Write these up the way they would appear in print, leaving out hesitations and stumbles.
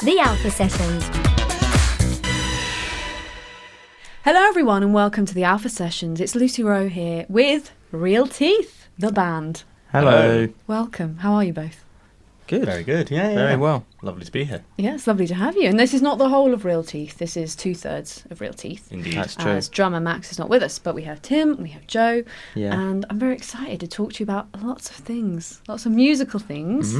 The Alpha Sessions. Hello everyone and welcome to the Alpha Sessions. It's Lucy Wroe here with Real Teeth, the band. Hello. Welcome. How are you both? Good. Very good. Yeah. Very well. Lovely to be here. Yeah, it's lovely to have you. And this is not the whole of Real Teeth. This is 2/3 of Real Teeth. Indeed. That's true. As drummer Max is not with us, but we have Tim, we have Joe, Yeah. and I'm very excited to talk to you about lots of things, lots of musical things.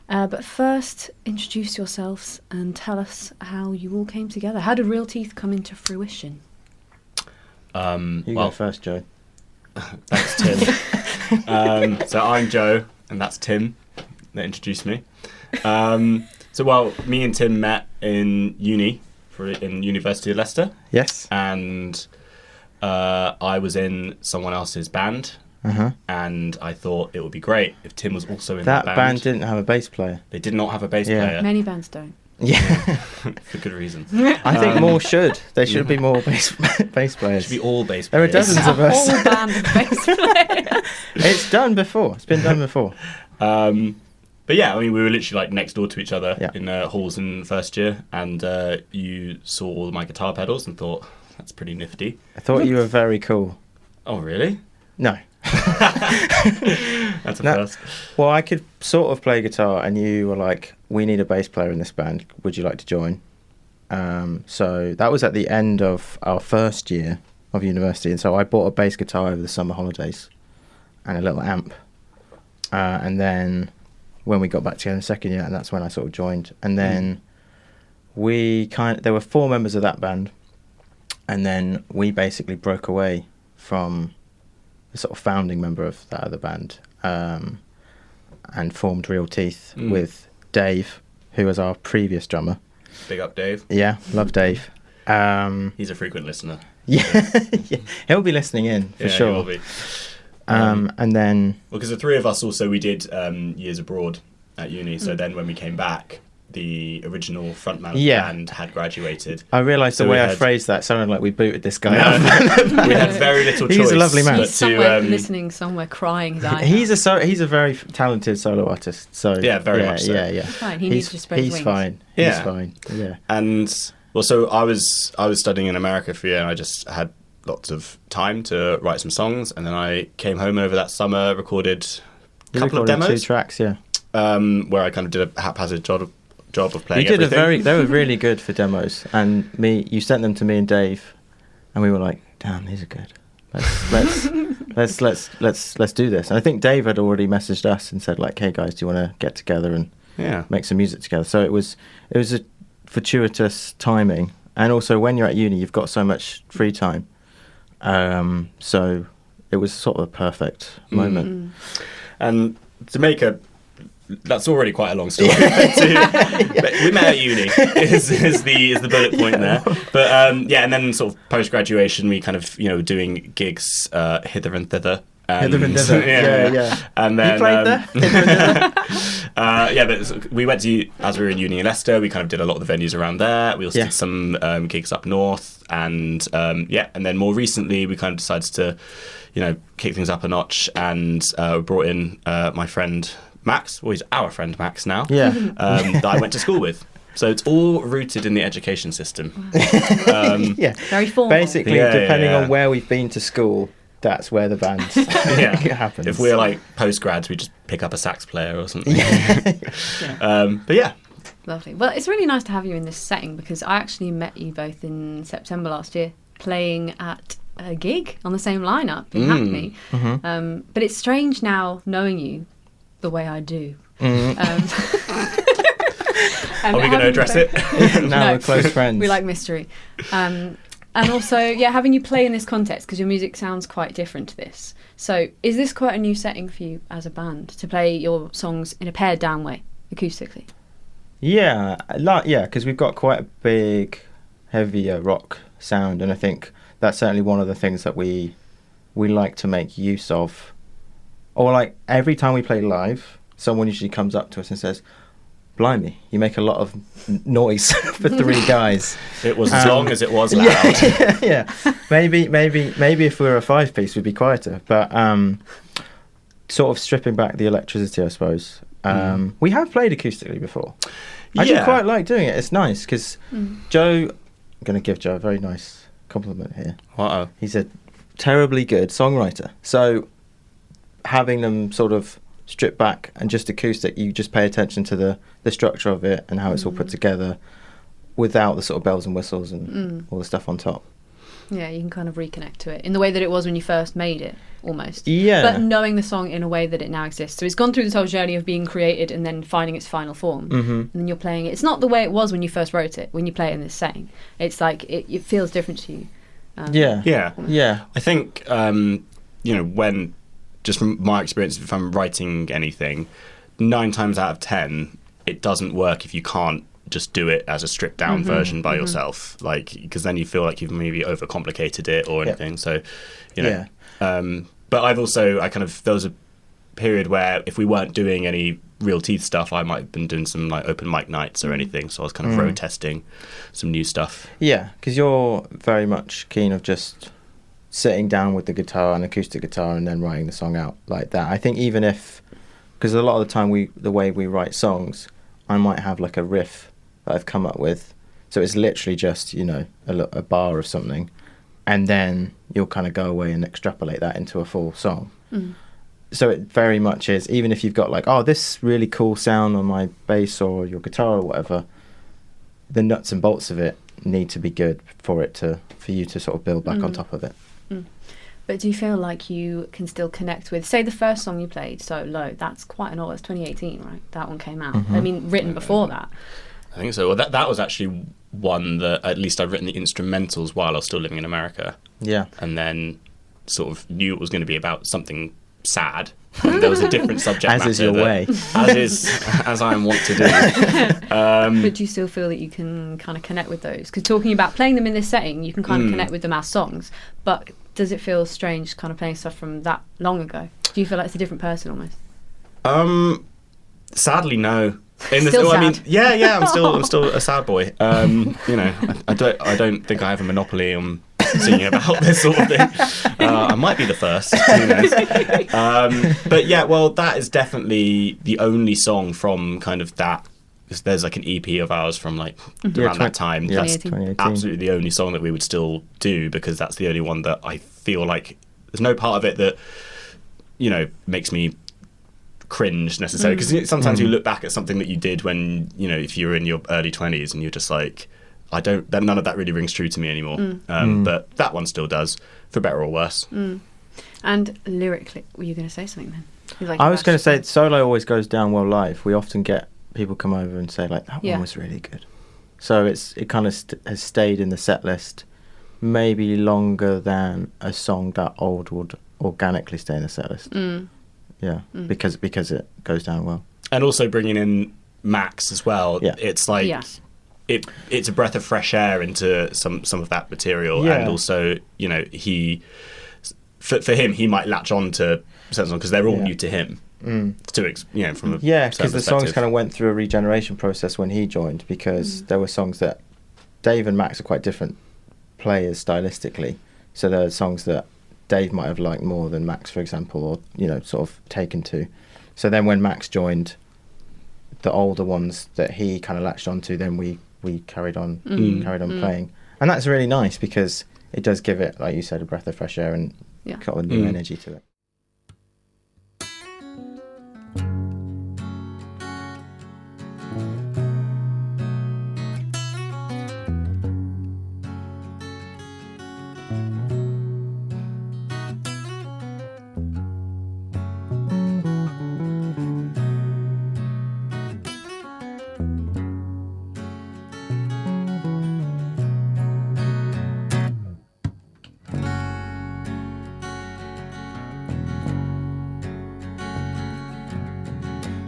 But first, introduce yourselves and tell us how you all came together. How did Real Teeth come into fruition? You go first, Joe. Thanks, Tim. So I'm Joe, and that's Tim that introduced me. Me and Tim met in uni, in University of Leicester. Yes. And I was in someone else's band, and I thought it would be great if Tim was also in that band. That band didn't have a bass player. They did not have a bass Yeah. player. Many bands don't. Yeah. For good reason. I think more should. There should be more bass players. Should be all bass There are players. dozens of us. A whole band of bass players. It's done before. It's been done before. But yeah, I mean, we were literally like next door to each other Yeah. in halls in first year, and you saw all my guitar pedals and thought, that's pretty nifty. I thought you were very cool. Oh, really? No. That's a No. first. Well, I could sort of play guitar, and you were like, we need a bass player in this band. Would you like to join? So that was at the end of our first year of university, and so I bought a bass guitar over the summer holidays and a little amp. And then when we got back together in the second year, and that's when I sort of joined. And then there were 4 members of that band, and then we basically broke away from the sort of founding member of that other band, and formed Real Teeth with Dave, who was our previous drummer. Big up, Dave. Yeah, love Dave. He's a frequent listener. Yeah, yeah, he'll be listening in for sure. He will be. And then... Well, because the 3 of us also, we did years abroad at uni, so then when we came back, the original frontman of the band had graduated. I realised So the way we I had- phrased that sounded like we booted this guy out. We had very little choice. He's a lovely man. but He's somewhere listening, somewhere crying his eyes out. He's a very talented solo artist. So Yeah, very much so. Yeah. Fine, he needs to spread his He's wings. fine. Yeah. He's fine. Yeah. And well, so I was studying in America for a year, and I just had lots of time to write some songs, and then I came home over that summer, recorded a You couple of recorded demos, 2 tracks, yeah. where I kind of did a haphazard job of playing You did everything. they were really good for demos, and you sent them to me and Dave, and we were like, damn, these are good. Let's do this. And I think Dave had already messaged us and said like, hey guys, do you want to get together and Yeah. make some music together? So it was a fortuitous timing, and also when you're at uni, you've got so much free time. So it was sort of a perfect moment. And to make that's already quite a long story. But we met at uni is the bullet point there. But and then sort of post graduation, we kind of doing gigs hither and thither. Hither and thither. Yeah. And then You played there? Hither and thither? but we went to, as we were in uni in Leicester, we kind of did a lot of the venues around there. We also did some gigs up north, and and then more recently we kind of decided to kick things up a notch, and brought in my friend Max. Well, he's our friend Max now. Yeah. That I went to school with. So it's all rooted in the education system. Yeah. Very formal. Basically, Yeah, depending yeah. on where we've been to school, that's where the band happens. If we're like post-grads, we just pick up a sax player or something. Yeah. But yeah. Lovely. Well, it's really nice to have you in this setting, because I actually met you both in September last year playing at a gig on the same lineup in Hackney. But it's strange now knowing you the way I do. Are we going to address it? Now we're close friends. We like mystery. And also, having you play in this context, because your music sounds quite different to this. So is this quite a new setting for you as a band, to play your songs in a pared down way, acoustically? Yeah, because we've got quite a big, heavier rock sound, and I think that's certainly one of the things that we like to make use of. Or like every time we play live, someone usually comes up to us and says, blimey, you make a lot of noise for 3 guys. It was as long as it was loud. Yeah. Maybe if we were a 5-piece, we'd be quieter. But sort of stripping back the electricity, I suppose. We have played acoustically before. I do quite like doing it. It's nice because Joe, I'm going to give Joe a very nice compliment here. Wow. He's a terribly good songwriter. So having them sort of stripped back and just acoustic, you just pay attention to the structure of it and how it's all put together without the sort of bells and whistles and all the stuff on top. Yeah, you can kind of reconnect to it in the way that it was when you first made it, almost. Yeah. But knowing the song in a way that it now exists. So it's gone through this whole journey of being created and then finding its final form. And then you're playing it. It's not the way it was when you first wrote it, when you play it in this setting. It's like, it feels different to you. Yeah. I think, when, just from my experience, if I'm writing anything, 9 times out of 10, it doesn't work if you can't just do it as a stripped down version by yourself, because then you feel like you've maybe overcomplicated it or anything. So, but there was a period where if we weren't doing any real teeth stuff, I might have been doing some like open mic nights or anything. So I was kind of road testing some new stuff. Yeah, because you're very much keen of just sitting down with the guitar and acoustic guitar and then writing the song out like that. I think even if, because a lot of the time the way we write songs, I might have like a riff that I've come up with, so it's literally just a bar of something, and then you'll kind of go away and extrapolate that into a full song. So it very much is, even if you've got like, oh, this really cool sound on my bass or your guitar or whatever, the nuts and bolts of it need to be good for you to sort of build back on top of it. But do you feel like you can still connect with, say, the first song you played, So Low? That's quite an old, it's 2018, right? That one came out. I mean, written before that. I think so. Well, that was actually one that at least I'd written the instrumentals while I was still living in America. Yeah. And then sort of knew it was going to be about something sad. And there was a different subject matter. As is your way. As I want to do. But do you still feel that you can kind of connect with those? Because talking about playing them in this setting, you can kind of connect with them as songs. But does it feel strange kind of playing stuff from that long ago? Do you feel like it's a different person almost? Sadly, no. I'm still a sad boy. I don't think I have a monopoly on singing about this sort of thing. I might be the first. Who knows? But yeah, well, that is definitely the only song from kind of that. There's like an EP of ours from like around that time. Yeah, that's absolutely the only song that we would still do, because that's the only one that I feel like there's no part of it that makes me cringe necessarily, because sometimes you look back at something that you did when if you were in your early 20s and you're just like, none of that really rings true to me anymore. But that one still does, for better or worse. And lyrically, were you going to say something then? I was going to say solo always goes down well live. We often get people come over and say like, that one was really good. So it kind of has stayed in the set list maybe longer than a song that old would organically stay in the set list. Because it goes down well. And also bringing in Max as well. It's like it's a breath of fresh air into some of that material. And also he for him, he might latch on to certain songs because they're all new to him. From because the songs kind of went through a regeneration process when he joined, because there were songs that Dave and Max are quite different players stylistically, so there are songs that Dave might have liked more than Max, for example, or sort of taken to. So then when Max joined, the older ones that he kind of latched onto, then we carried on playing, and that's really nice because it does give it, like you said, a breath of fresh air and got a new energy to it.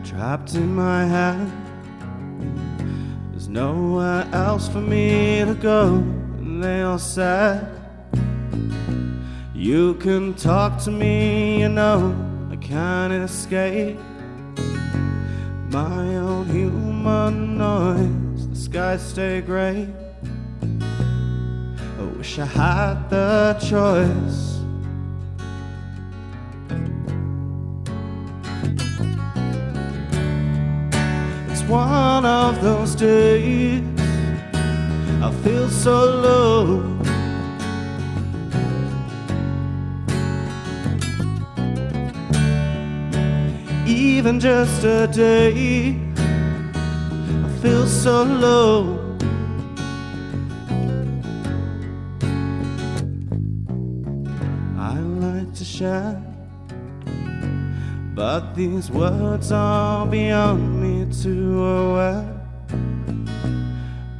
Trapped in my head, there's nowhere else for me to go. And they all said, you can talk to me, I can't escape my own human noise. The skies stay grey. I wish I had the choice. It's one of those days I feel so low. Even just a day I feel so low. I like to share, but these words are beyond me to aware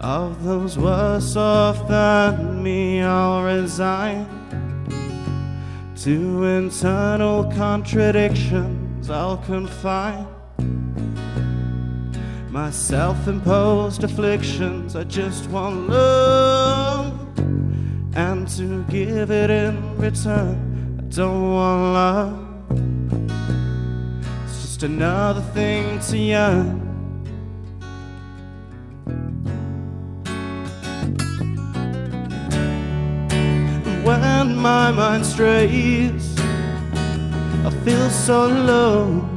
of those worse off than me. I'll resign to internal contradictions. I'll confine my self-imposed afflictions. I just want love, and to give it in return, I don't want love. It's just another thing to yearn. When my mind strays, I feel so low.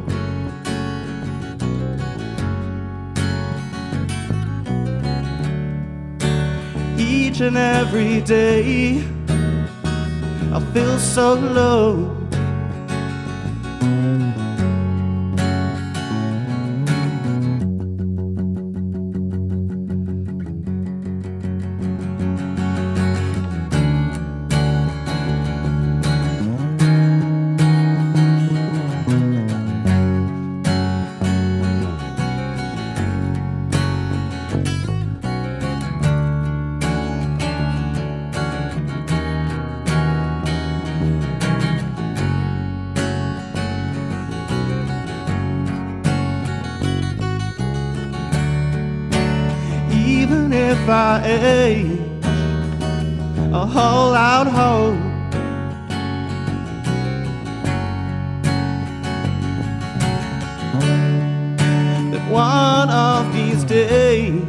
Each and every day I feel so low. Even if I age a whole out hope, that one of these days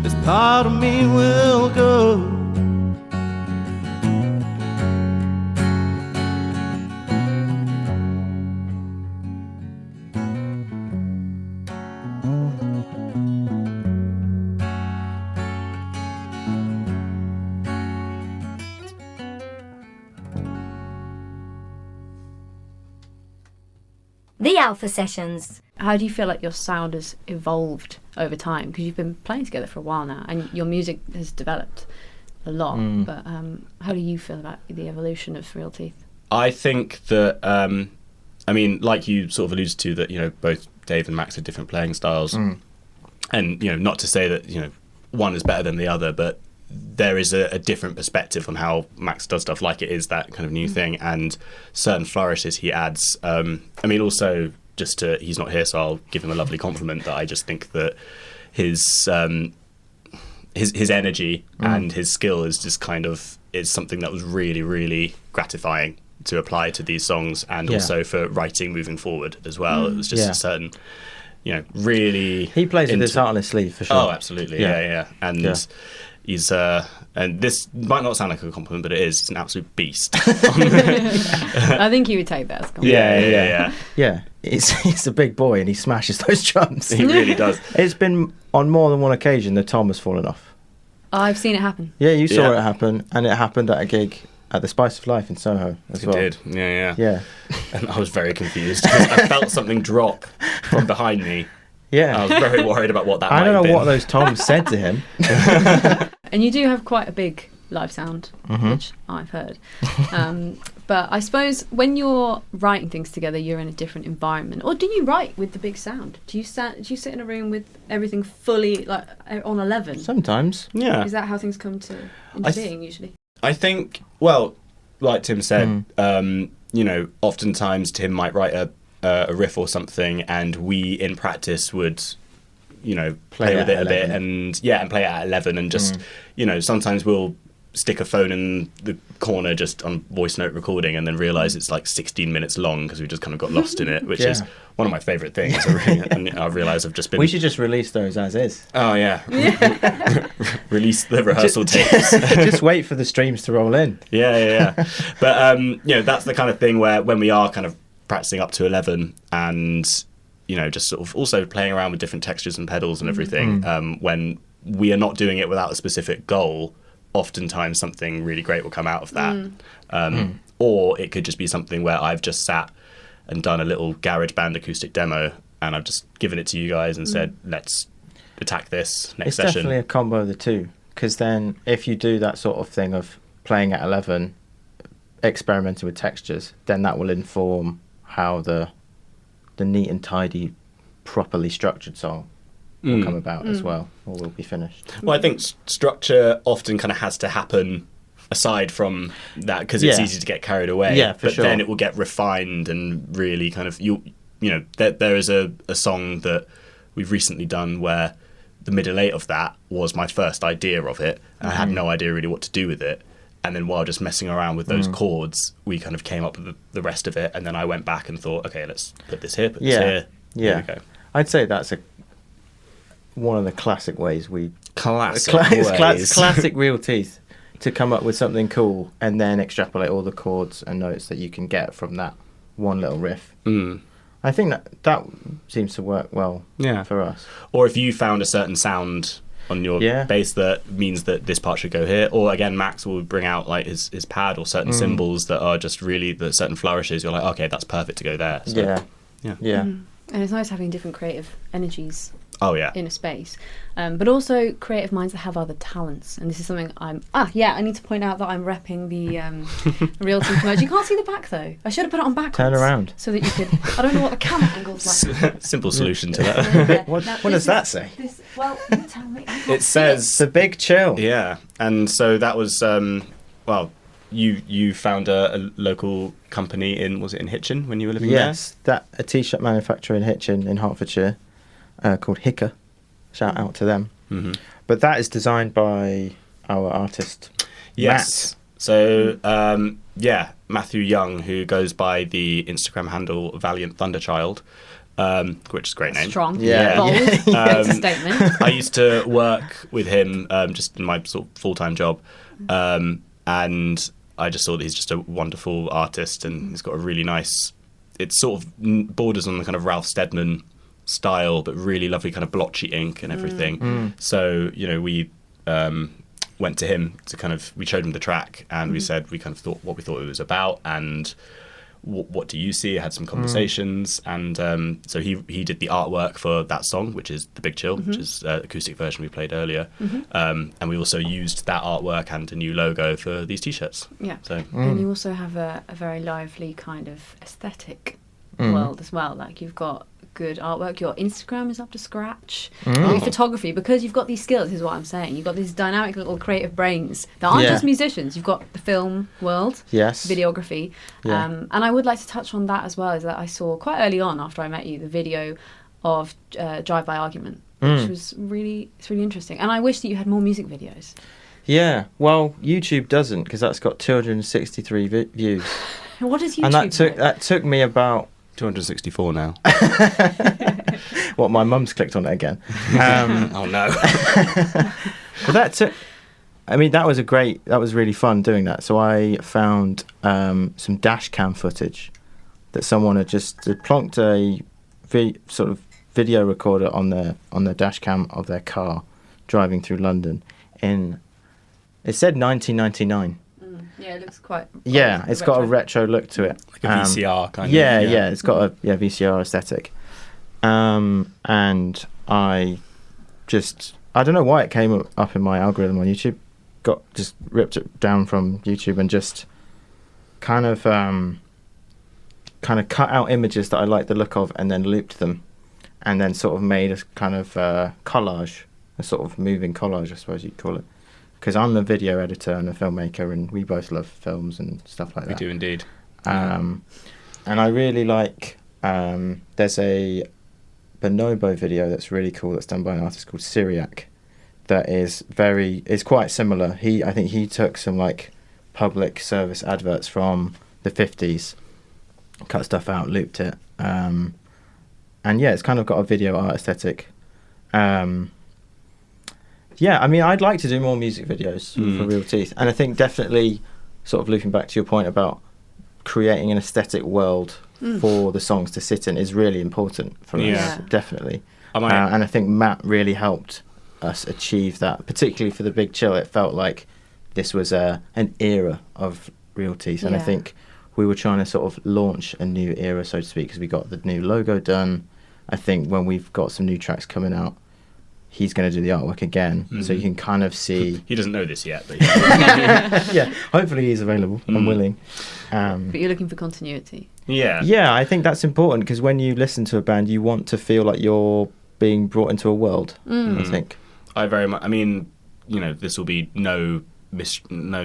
this part of me will go. The Alpha Sessions. How do you feel like your sound has evolved over time? Because you've been playing together for a while now, and your music has developed a lot. But how do you feel about the evolution of Real Teeth? I think that, I mean, like you sort of alluded to, that, you know, both Dave and Max have different playing styles. And, you know, not to say that, you know, one is better than the other, but there is a different perspective on how Max does stuff, like it is that kind of new thing, and certain flourishes he adds. I mean, also, just to, he's not here, so I'll give him a lovely compliment that I just think that his energy and his skill is just kind of, is something that was really, really gratifying to apply to these songs, and also for writing moving forward as well. It was just a certain, you know, really... He plays with his heart on his sleeve, for sure. Oh, absolutely, yeah. And he's, and this might not sound like a compliment, but it is. He's an absolute beast. I think you would take that as a compliment. Yeah, he's a big boy and he smashes those drums. He really does. It's been on more than one occasion the tom has fallen off. I've seen it happen. Yeah, you saw it happen, and it happened at a gig at the Spice of Life in Soho as well. It did, yeah. And I was very confused because I felt something drop from behind me. Yeah. I was very worried about what that might have been. I don't know what those toms said to him. And you do have quite a big live sound, which I've heard. But I suppose when you're writing things together, you're in a different environment. Or do you write with the big sound? Do you sit in a room with everything fully like on 11? Sometimes. Yeah. Is that how things come into being usually? I think, well, like Tim said, you know, oftentimes Tim might write a riff or something, and we in practice would, you know, play with it a bit and play it at 11, and just, you know, sometimes we'll stick a phone in the corner just on voice note recording and then realise it's like 16 minutes long because we just kind of got lost in it, which is one of my favourite things. And I realise I've just been... We should just release those as is. Oh, yeah. Release the rehearsal tapes. Just wait for the streams to roll in. Yeah. But, you know, that's the kind of thing where when we are kind of practicing up to 11 and, just sort of also playing around with different textures and pedals and everything. When we are not doing it without a specific goal, oftentimes something really great will come out of that. Or it could just be something where I've just sat and done a little GarageBand acoustic demo, and I've just given it to you guys and said, let's attack this next session. It's definitely a combo of the two, because then if you do that sort of thing of playing at 11, experimenting with textures, then that will inform how the neat and tidy, properly structured song will come about as well, or will be finished. Well, I think structure often kind of has to happen aside from that, because it's easy to get carried away. Yeah, for but sure. then it will get refined and really kind of there is a song that we've recently done where the middle eight of that was my first idea of it, and I had no idea really what to do with it. And then while just messing around with those chords, we kind of came up with the rest of it. And then I went back and thought, okay, let's put this here, put this here. Yeah, Here we go. I'd say that's one of the classic ways we classic Real Teeth to come up with something cool and then extrapolate all the chords and notes that you can get from that one little riff. I think that seems to work well for us. Or if you found a certain sound on your bass that means that this part should go here, or again Max will bring out like his pad or certain cymbals that are just really the certain flourishes, you're like, okay, that's perfect to go there. So, And it's nice having different creative energies in a space, but also creative minds that have other talents. And this is something I need to point out that I'm repping the Real Teeth merch. You can't see the back though. I should have put it on backwards. Turn around so that you could. I don't know what the camera angle's like. Simple solution to that. What does that say? Well, you tell me. It says The Big Chill. Yeah, and so that was you found a local company in Hitchin when you were living there? Yes, a t-shirt manufacturer in Hitchin in Hertfordshire called Hicker. Shout out to them. But that is designed by our artist Yes. Matt. So Matthew Young, who goes by the Instagram handle Valiant Thunderchild, which is a great name. Strong. Yeah. Bold. It's a statement. I used to work with him just in my sort of full-time job, and I just saw that he's just a wonderful artist, and he's got a really nice, it sort of borders on the kind of Ralph Steadman style, but really lovely kind of blotchy ink and everything. So, we went to him we showed him the track, and we said we kind of thought what we thought it was about, and what do you see? I had some conversations, and so he did the artwork for that song, which is The Big Chill, which is the acoustic version we played earlier. And we also used that artwork and a new logo for these t-shirts. Yeah. So And you also have a very lively kind of aesthetic world as well. Like you've got good artwork, your Instagram is up to scratch, your photography, because you've got these skills, is what I'm saying. You've got these dynamic little creative brains that aren't just musicians. You've got the film world, videography, and I would like to touch on that as well, is that I saw quite early on after I met you the video of Drive By Argument, which was really interesting, and I wish that you had more music videos. Yeah, well, YouTube doesn't, because that's got 263 views. What does YouTube And that took me about 264 now. What, my mum's clicked on it again. Oh no. But that was really fun doing that. So I found some dash cam footage that someone had just plonked a sort of video recorder on their dash cam of their car driving through London it said 1999. Yeah, it looks quite... Yeah, it's got a retro look to it. Like a VCR kind of. Yeah, it's got a VCR aesthetic. And I don't know why it came up in my algorithm on YouTube. Just ripped it down from YouTube and just kind of cut out images that I liked the look of and then looped them, and then sort of made a kind of collage, a sort of moving collage, I suppose you'd call it. Because I'm a video editor and a filmmaker, and we both love films and stuff like that. We do indeed. And I really like... there's a Bonobo video that's really cool that's done by an artist called Syriac that is quite similar. I think he took some like public service adverts from the 50s, cut stuff out, looped it. And yeah, it's kind of got a video art aesthetic. Yeah, I mean, I'd like to do more music videos for Real Teeth. And I think definitely, sort of looping back to your point about creating an aesthetic world for the songs to sit in is really important for Yeah. us, definitely. I might- And I think Matt really helped us achieve that, particularly for the Big Chill. It felt like this was an era of Real Teeth, and I Yeah. think we were trying to sort of launch a new era, so to speak, because we got the new logo done. I think when we've got some new tracks coming out, he's going to do the artwork again, so you can kind of see. He doesn't know this yet, but Yeah, hopefully he's available and willing. But you're looking for continuity. yeah. Yeah, I think that's important because when you listen to a band, you want to feel like you're being brought into a world. I think. I very much. I mean, this will be no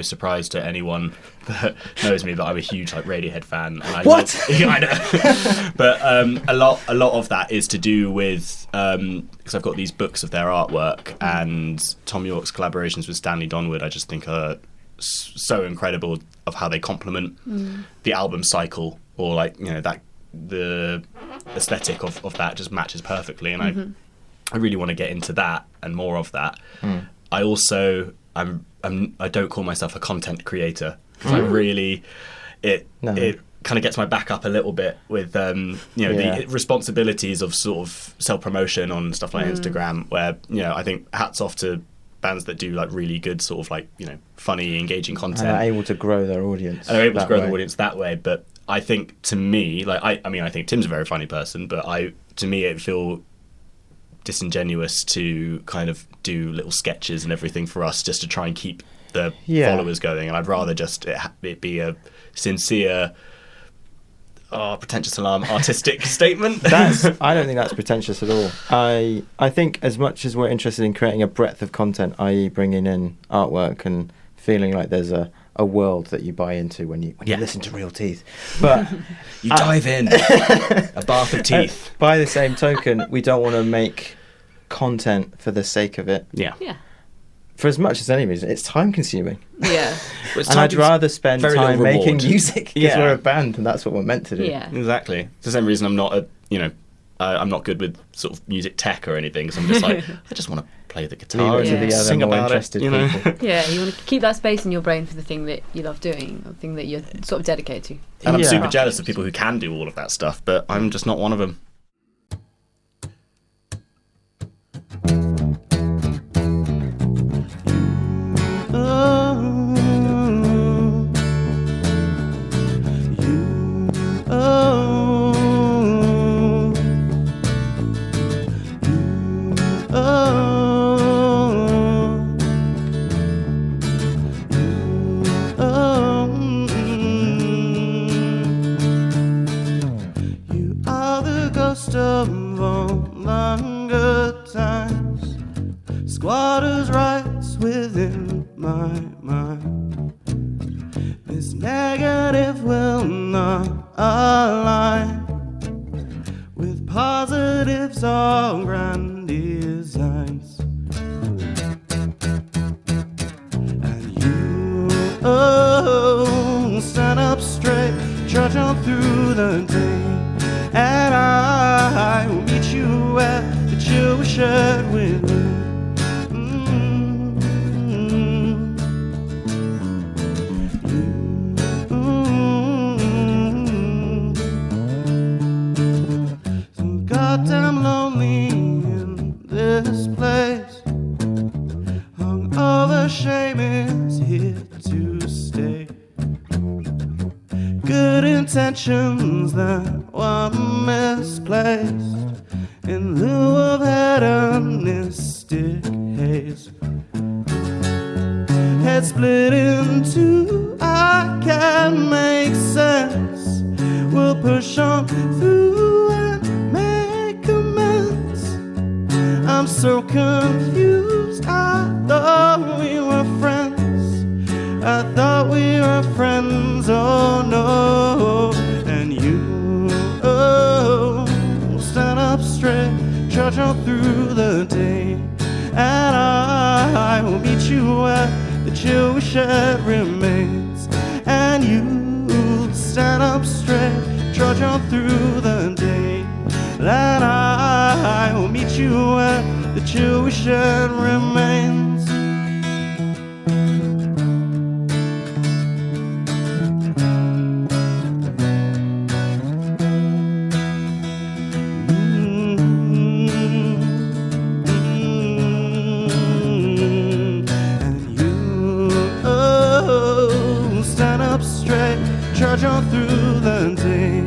surprise to anyone that knows me, but I'm a huge Radiohead fan. And I know. But a lot of that is to do with because I've got these books of their artwork, and Tom York's collaborations with Stanley Donwood. I just think are so incredible of how they complement the album cycle, or that the aesthetic of that just matches perfectly, and I really want to get into that and more of that. I also I don't call myself a content creator. I really it kind of gets my back up a little bit with the responsibilities of sort of self-promotion on stuff like Instagram, where I think hats off to bands that do really good sort of funny, engaging content, and are able to grow their audience. And are able to grow the audience that way. But I think, to me, I mean, I think Tim's a very funny person, but to me it feel disingenuous to kind of do little sketches and everything for us just to try and keep the followers going. And I'd rather just it be a sincere, pretentious alarm artistic statement. I don't think that's pretentious at all. I think as much as we're interested in creating a breadth of content, i.e. bringing in artwork and feeling like there's a world that you buy into when you listen to Real Teeth, but you dive in a bath of teeth. By the same token, we don't want to make content for the sake of it. Yeah. For as much as any reason, it's time consuming. Yeah. And I'd rather spend very time little making reward. music because we're a band and that's what we're meant to do. Yeah. Exactly. It's the same reason I'm not I'm not good with sort of music tech or anything, because I'm just I just want to play the guitar Leave it to and the other sing more about interested it. people. Yeah, you want to keep that space in your brain for the thing that you love doing, or the thing that you're sort of dedicated to. And I'm Yeah. super jealous of people who can do all of that stuff, but I'm just not one of them. You are the ghost of all longer times, squatters' rights within my mind. This negative will not align with positives or grand designs. And you stand up straight, trudge on through the day, and I will meet you at the chill shed with me. So goddamn lonely in this place. Hungover shame is here to stay. Good intentions that were misplaced in lieu of hedonistic haze. Head split in two, I can make sense. We'll push on through and make amends. I'm so confused, I thought we were friends. I thought we were friends, oh no. And you, stand up straight, trudge on through the day, and I will meet you where the chill we shed remains. And you, stand up straight, trudge on through the day, and I will meet you where the chill we shed remains. trudge on through the day,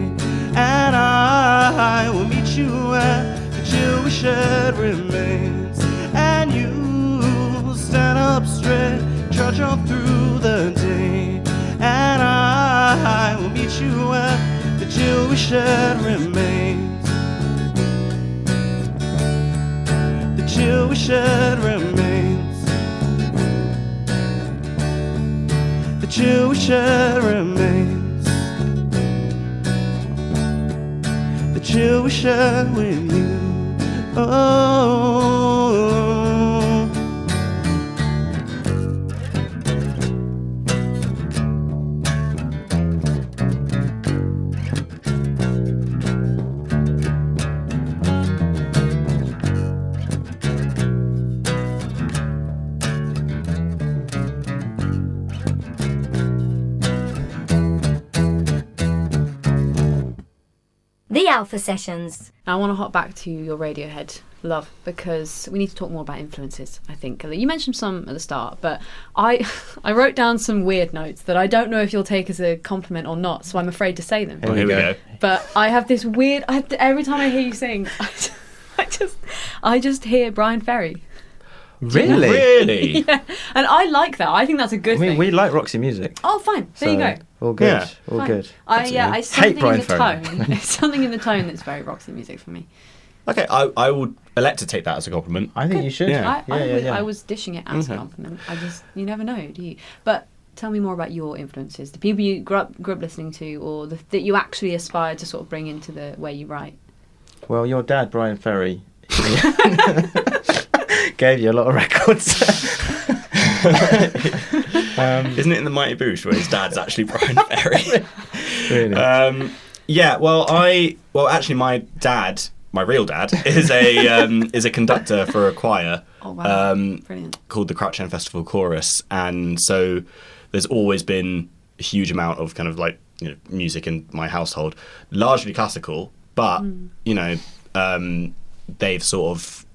and I will meet you where the chill we shared remains, and you stand up straight, trudge on through the day, and I will meet you where the chill we shared remains. The chill we shared remains. The chill we shared remains. The chill we shared with you. Oh. The Alpha Sessions. I want to hop back to your Radiohead love, because we need to talk more about influences, I think. You mentioned some at the start, but I wrote down some weird notes that I don't know if you'll take as a compliment or not, so I'm afraid to say them. Here we go. But I have this weird... every time I hear you sing, I just hear Brian Ferry. Really? Really? Yeah, and I like that. I think that's a good thing. We like Roxy music. Oh, fine. There you go. All good. Yeah. All Fine. good. I Hate something Brian in the Ferry. tone. Something in the tone that's very Roxy music for me. Okay, I would elect to take that as a compliment. I think you should. Yeah. I was dishing it as a compliment. You never know, do you? But tell me more about your influences, the people you grew up listening to, or that you actually aspire to sort of bring into the way you write. Well, your dad, Brian Ferry, gave you a lot of records. Isn't it in the Mighty Boosh where his dad's actually Brian Ferry? Really? Yeah. Well, actually, my real dad, is a conductor for a choir. Oh wow! Brilliant. Called the Crouch End Festival Chorus, and so there's always been a huge amount of kind of like music in my household, largely classical, but they've sort of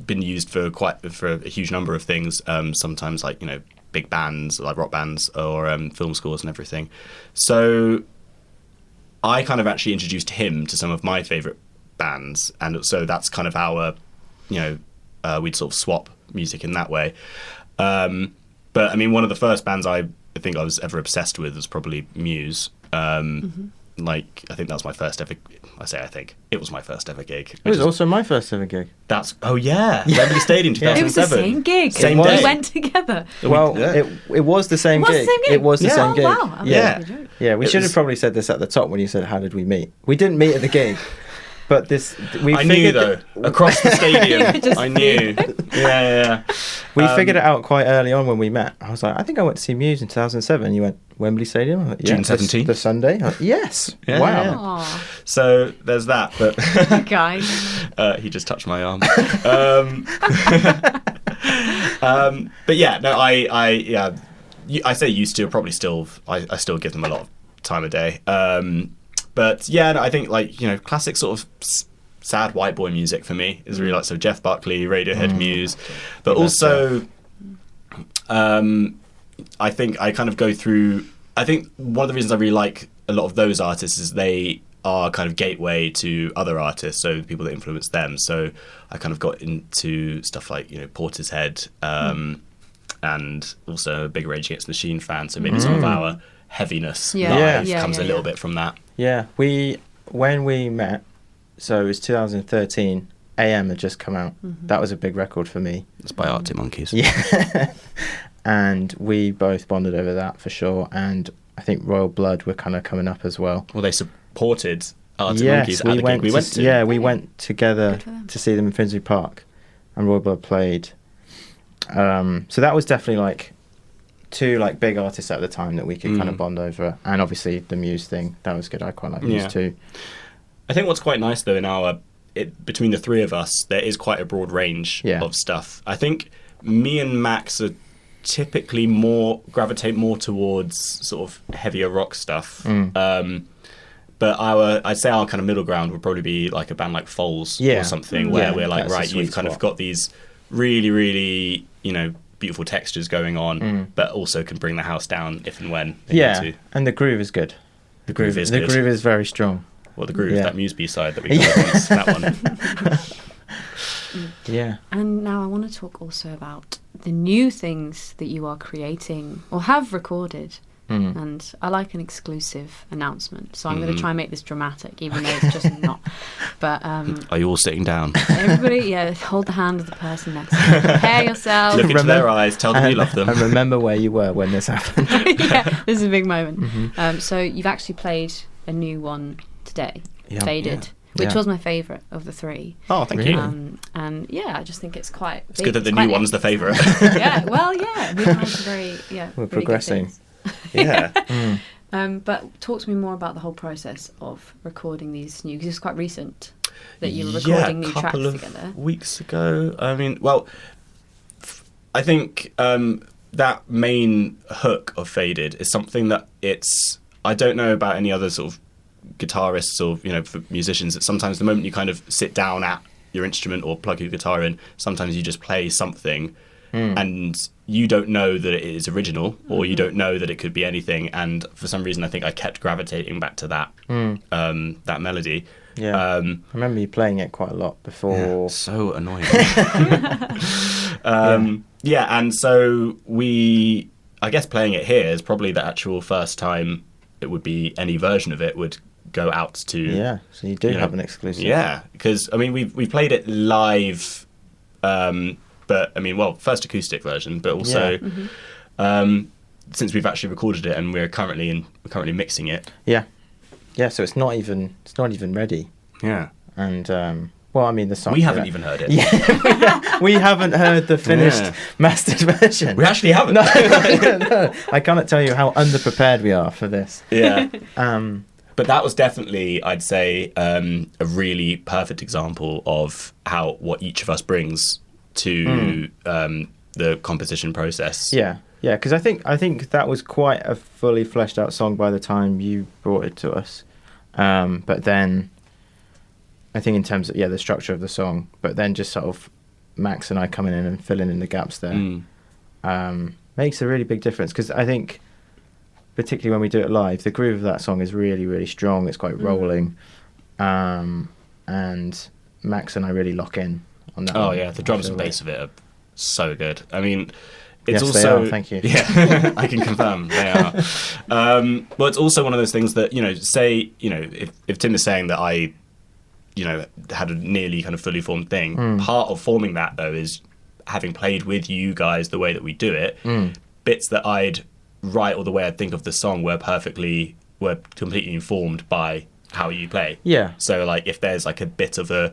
been used for a huge number of things. Sometimes like big bands like rock bands or film scores and everything. So I kind of actually introduced him to some of my favourite bands, and so that's kind of how we'd sort of swap music in that way. But I mean, one of the first bands I think I was ever obsessed with was probably Muse. Like, I think that was my first ever. I think it was my first ever gig. It was also my first ever gig. Wembley Stadium, 2007. It was the same gig. Same We day. went together. Well, it was the same gig. It was the same gig. Wow. Yeah, Joke. yeah. We should have probably said this at the top when you said, "How did we meet?" We didn't meet at the gig, but I knew though across the stadium. Just I knew. Yeah. We figured it out quite early on when we met. I was like, I think I went to see Muse in 2007. You went Wembley Stadium? I'm like, yeah, June 17th. The Sunday? Like, yes. Yeah, wow. yeah. Aw, So there's that. But guys. he just touched my arm. But yeah, no, I say used to. Probably still. I still give them a lot of time of day. But yeah, no, I think classic sort of sad white boy music for me is really like so Jeff Buckley, Radiohead, Muse, but also I think I kind of go through. I think one of the reasons I really like a lot of those artists is they are kind of gateway to other artists, so people that influence them. So I kind of got into stuff like Portishead, and also a big Rage Against the Machine fan. So maybe some of our heaviness live comes a little bit from that. Yeah, when we met, so it was 2013. AM had just come out. That was a big record for me. It's by Arctic Monkeys. Yeah. And we both bonded over that for sure. And I think Royal Blood were kind of coming up as well. Well, they supported Arctic Monkeys at the gig we went to. Yeah, we went together to see them in Finsbury Park, and Royal Blood played. So that was definitely like two like big artists at the time that we could kind of bond over. And obviously the Muse thing, that was good. I quite like Muse too. I think what's quite nice though between the three of us, there is quite a broad range of stuff. I think me and Max are typically gravitate more towards sort of heavier rock stuff. But I'd say our kind of middle ground would probably be like a band like Foals or something, where we're like, right, you've kind of got these really, really, beautiful textures going on, but also can bring the house down if and when they need to. And the groove is good. The groove is the good. groove is very strong. Well, the groove, that Muse B-side that we got once, that one. Yeah. And now I want to talk also about the new things that you are creating or have recorded. And I like an exclusive announcement, so I'm going to try and make this dramatic, even though it's just not. But are you all ssitting down? Everybody, hold the hand of the person next to you. Prepare yourself. Look into their eyes. Tell them you love them. And remember where you were when this happened. This is a big moment. So you've actually played a new one today, Faded. Which was my favourite of the three. Oh, thank you. And I just think it's quite. It's good that the new one's the favourite. We've had some we're really progressing. Yeah. But talk to me more about the whole process of recording these new, because it's quite recent that you were recording new tracks together. A couple of weeks ago. I mean, I think that main hook of Faded is something that I don't know about any other sort of guitarists or for musicians, that sometimes the moment you kind of sit down at your instrument or plug your guitar in, sometimes you just play something and you don't know that it is original, or you don't know that it could be anything, and for some reason I think I kept gravitating back to that that melody. I remember you playing it quite a lot before. So annoying. And so I guess playing it here is probably the actual first time it would be any version of it would go out to. So you do have an exclusive. Because I mean we've played it live, but I mean first acoustic version, but also since we've actually recorded it and we're currently mixing it. So it's not even ready. And I mean the song, we haven't even heard it. We haven't heard the finished mastered version. We actually haven't. No. I cannot tell you how underprepared we are for this. But that was definitely, I'd say, a really perfect example of what each of us brings to the composition process. Because I think that was quite a fully fleshed out song by the time you brought it to us. But then I think in terms of the structure of the song, but then just sort of Max and I coming in and filling in the gaps there makes a really big difference, because I think particularly when we do it live, the groove of that song is really, really strong. It's quite rolling, and Max and I really lock in on that. Oh yeah, the drums and bass of it are so good. I mean, it's yes, also they are. Thank you. Yeah, I can confirm they are. Well, it's also one of those things that say if Tim is saying that I had a nearly kind of fully formed thing. Part of forming that though is having played with you guys the way that we do it. Bits that I'd write or the way I'd think of the song were completely informed by how you play. So like if there's like a bit of a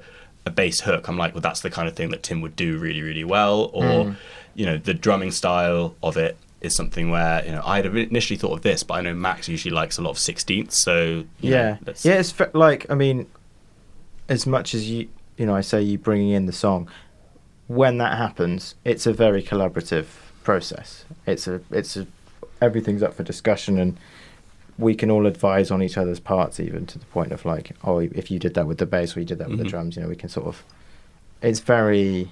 bass hook, I'm like, well, that's the kind of thing that Tim would do really, really well. Or the drumming style of it is something where I'd have initially thought of this, but I know Max usually likes a lot of 16ths. So it's like, I mean, as much as I say you bringing in the song, when that happens, it's a very collaborative process. It's a everything's up for discussion, and we can all advise on each other's parts, even to the point of like, oh, if you did that with the bass or you did that with the drums, we can sort of. It's very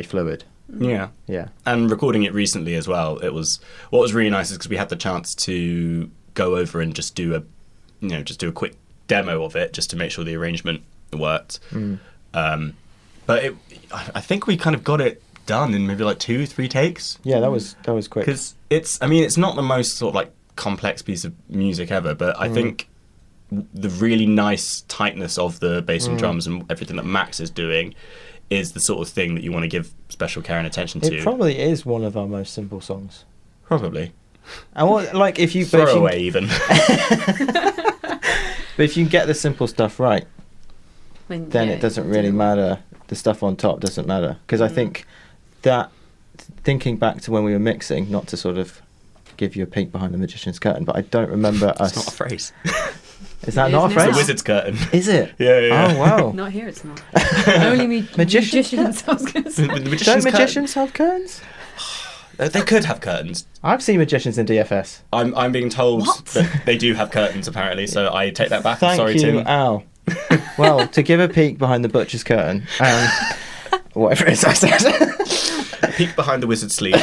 fluid. Yeah. And recording it recently as well, what was really nice is because we had the chance to go over and just do a quick demo of it, just to make sure the arrangement worked. But I think we kind of got it done in maybe like 2-3 takes. Yeah, that was quick. Because it's not the most sort of like complex piece of music ever, but I think the really nice tightness of the bass and drums and everything that Max is doing is the sort of thing that you want to give special care and attention to. It probably is one of our most simple songs. Probably. And if you throw away even. But if you get the simple stuff right, then it doesn't really matter. The stuff on top doesn't matter, because I think that, thinking back to when we were mixing, not to sort of give you a peek behind the magician's curtain, but I don't remember us. It's not a phrase. Is that not a phrase? It's the wizard's curtain. Is it? Yeah. Oh wow. Not here, it's not. Only magicians. I was going to say. Don't magicians have curtains? They could have curtains. I've seen magicians in DFS. I'm being told that they do have curtains apparently, so I take that back. Thank Sorry, you, Tim. Al. Well, to give a peek behind the butcher's curtain, whatever it is I said. Peek behind the wizard's sleeve.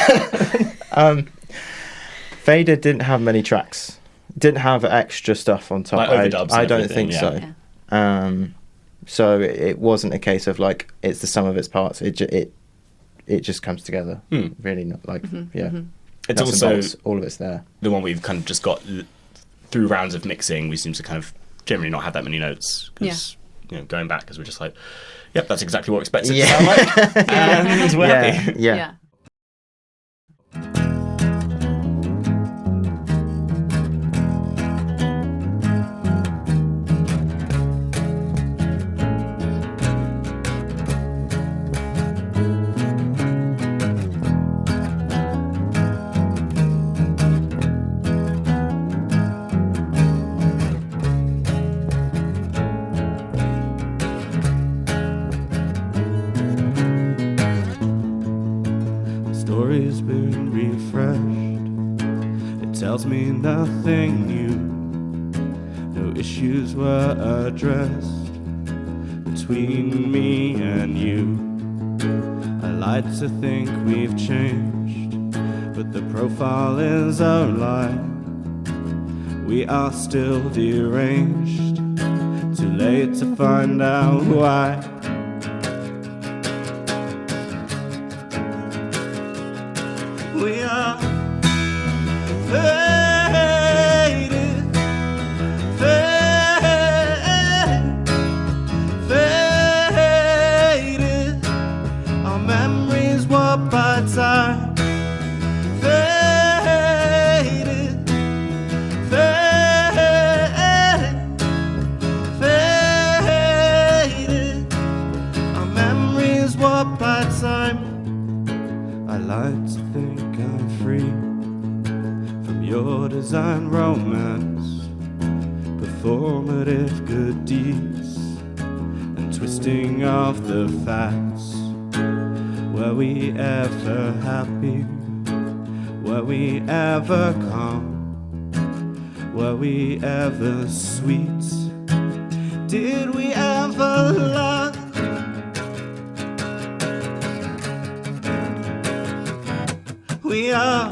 Vader didn't have many tracks. Didn't have extra stuff on top. Like overdubs I and don't everything, think yeah. so. So it wasn't a case of like it's the sum of its parts. It just comes together. Really not like It's nuts and also bolts, all of it's there. the one we've kind of just got through rounds of mixing. We seem to kind of generally not have that many notes because going back because we're just like, yep, that's exactly what we expected it to sound like, and we're happy. Yeah. Story's been refreshed. It tells me nothing new. No issues were addressed between me and you. I like to think we've changed, but the profile is a lie. We are still deranged. Too late to find out why. We are faded, faded. Our memories warped by time. Faded, faded. Our memories warped by time. I like to think I'm free from your design romance, performative good deeds, and twisting of the facts. Were we ever happy? Were we ever calm? Were we ever sweet? Did we ever love? We are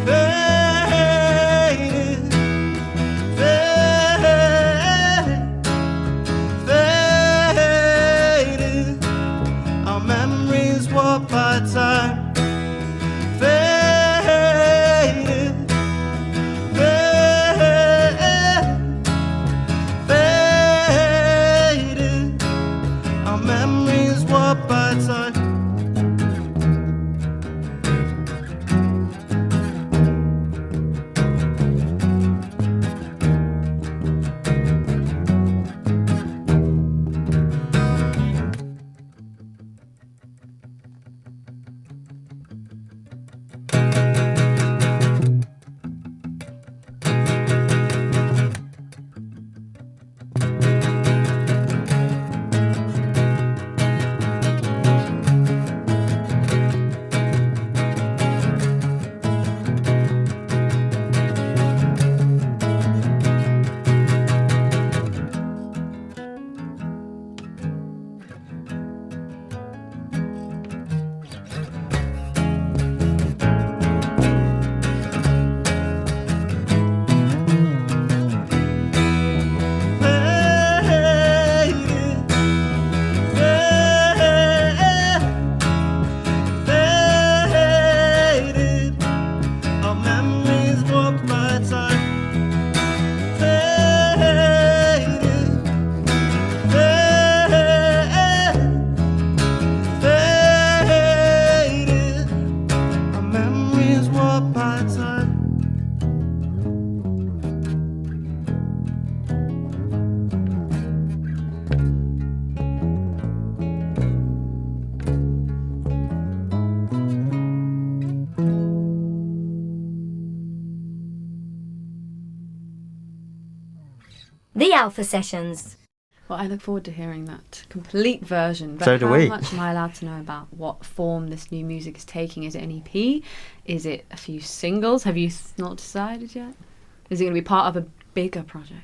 faded, faded. Our memories warped by time. Faded, faded. Our memories warped by time. The Alpha Sessions. Well, I look forward to hearing that complete version. But So do how we. much am I allowed to know about what form this new music is taking? Is it an EP? Is it a few singles? Have you not decided yet? Is it going to be part of a bigger project?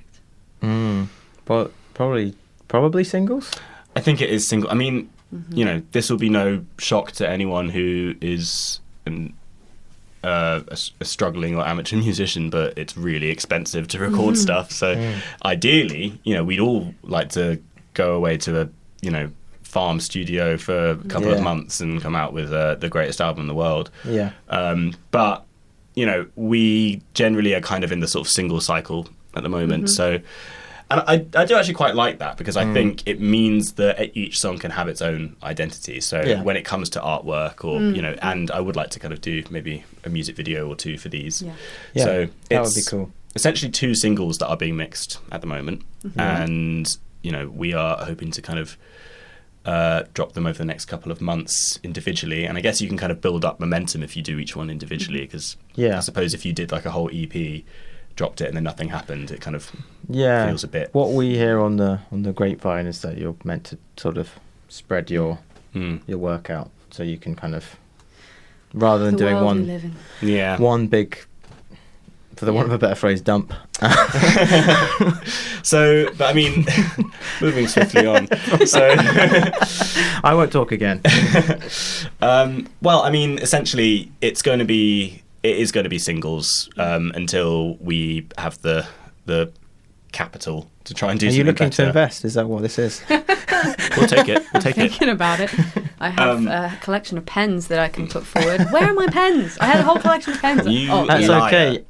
But probably singles. I think it is single. I mean, you know, this will be no shock to anyone who is a struggling or amateur musician, but it's really expensive to record stuff. So ideally, you know, we'd all like to go away to a, you know, farm studio for a couple of months and come out with the greatest album in the world. Yeah. But, you know, we generally are kind of in the sort of single cycle at the moment. So, and I do actually quite like that, because I think it means that each song can have its own identity. So when it comes to artwork or, you know, and I would like to kind of do maybe a music video or two for these. Yeah, so that it's would be cool. essentially 2 singles that are being mixed at the moment. And, you know, we are hoping to kind of drop them over the next couple of months individually. And I guess you can kind of build up momentum if you do each one individually, because I suppose if you did like a whole EP, dropped it and then nothing happened, it kind of feels a bit. What we hear on the grapevine is that you're meant to sort of spread your work out, so you can kind of, rather than doing one big, for the want of a better phrase, dump. So, but I mean, moving swiftly on. So, I won't talk again. Well, I mean, essentially, it is going to be singles until we have the capital to try and do. Are something you looking better. to invest? Is that what this is? We'll take it. We'll take it. Thinking about it. I have a collection of pens that I can put forward. Where are my pens? I had a whole collection of pens. That's okay.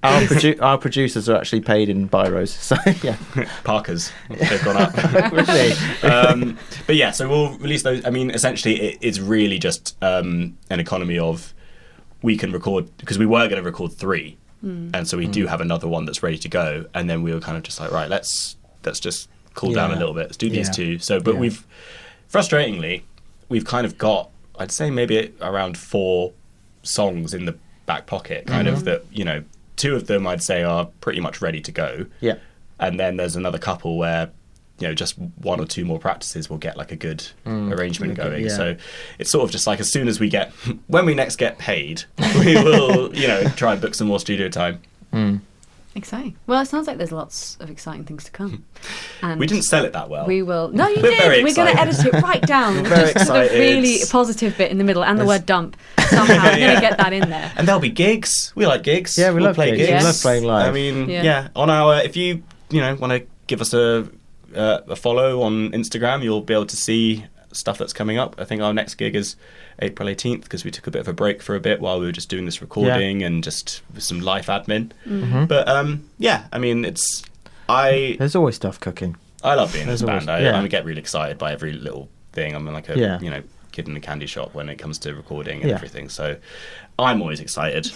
Our producers are actually paid in biros, so yeah. Parkers, they've gone up. Really? But yeah, so we'll release those. I mean, essentially, it's really just an economy of, we can record, because we were going to record 3, and so we do have another one that's ready to go, and then we were kind of just like, right, let's just cool down a little bit. Let's do these 2. So, but frustratingly, we've kind of got, I'd say maybe around 4 songs in the back pocket, kind of, that, you know, 2 of them I'd say are pretty much ready to go. Yeah. And then there's another couple where, you know, just 1 or 2 more practices will get like a good arrangement going. Yeah. So it's sort of just like, as soon as when we next get paid, we will, you know, try and book some more studio time. Exciting. Well, it sounds like there's lots of exciting things to come. And we didn't sell it that well. We will. No, you We're did. very We're going to excited. edit it right down. Very just to the excited. really positive bit in the middle and the word dump. Somehow I'm going to get that in there. And there'll be gigs. We like gigs. Yeah, we love play gigs. Yes. We love playing live. I mean, Yeah. on our, if you want to give us a follow on Instagram, you'll be able to see stuff that's coming up. I think our next gig is April 18th, because we took a bit of a break for a bit while we were just doing this recording and just some life admin. But yeah, I mean, There's always stuff cooking. I love being in There's this band. always- I get really excited by every little thing. I'm like a kid in a candy shop when it comes to recording and everything. So I'm always excited.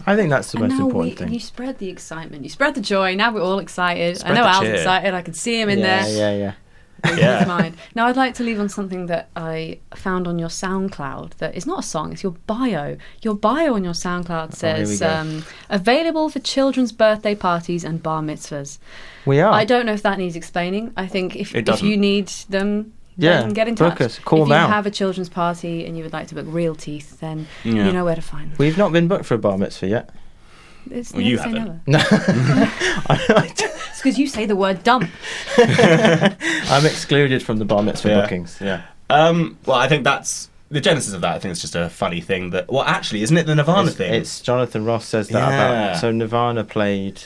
I think that's the And most now important thing. you spread the excitement. You spread the joy. Now we're all excited. Spread I know the Al's cheer. excited. I can see him in there. Yeah. Yeah. His mind. Now I'd like to leave on something that I found on your SoundCloud that is not a song, it's your bio. Your bio on your SoundCloud says available for children's birthday parties and bar mitzvahs. We are. I don't know if that needs explaining. I think if you need them, then get in touch. book us. Call if them you out. have a children's party and you would like to book real teeth, then you know where to find them. We've not been booked for a bar mitzvah yet. It's Well, never you say haven't. never. It's because you say the word dump. I'm excluded from the bar mitzvah Yeah. bookings. Yeah. Well, I think that's the genesis of that. I think it's just a funny thing that. Well, actually, isn't it the Nirvana thing? It's Jonathan Ross says that Yeah. about. So Nirvana played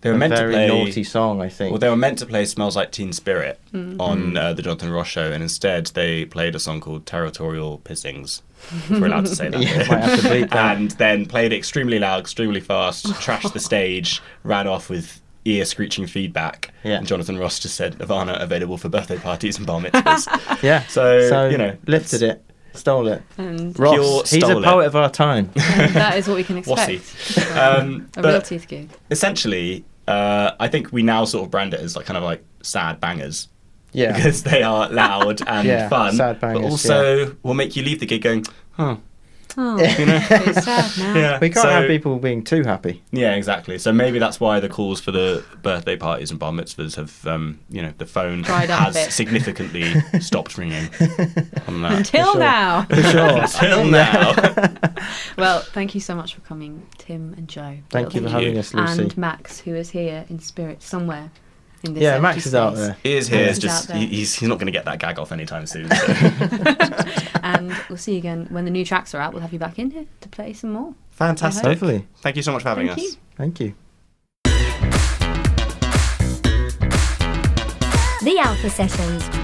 they were a meant very to play naughty song, I think. Well, they were meant to play "Smells Like Teen Spirit" on the Jonathan Ross show, and instead they played a song called "Territorial Pissings." If we're allowed to say that. Yeah, might have to bleep that. And then played it extremely loud, extremely fast, trashed the stage, ran off with ear screeching feedback. Yeah. And Jonathan Ross just said, "Nirvana available for birthday parties and bar mitzvahs." Yeah. So, you know, lifted it, stole it. And Pure Ross, he's a stole it. poet of our time. that is what we can expect. Wassy. A real But teeth gig. essentially, I think we now sort of brand it as like kind of like sad bangers. Yeah. Because they are loud and Yeah, fun, sad bangers, but also will make you leave the gig going, huh. Oh, it's sad now. Yeah. We can't So- have people being too happy. Yeah, exactly. So maybe that's why the calls for the birthday parties and bar mitzvahs have, the phone Dried up a has bit. significantly stopped ringing on that. Until sure. now. For sure. Until now. Well, thank you so much for coming, Tim and Joe. Thank you for you. having us, Lucy. And Max, who is here in spirit somewhere. in this Yeah, empty Max is out space. there. He is here. Max It's is just out there. he's not going to get that gag off anytime soon. So. And we'll see you again when the new tracks are out. We'll have you back in here to play some more. Fantastic. Hopefully. Thank you so much for having Thank us. you. Thank you. The Alpha Sessions.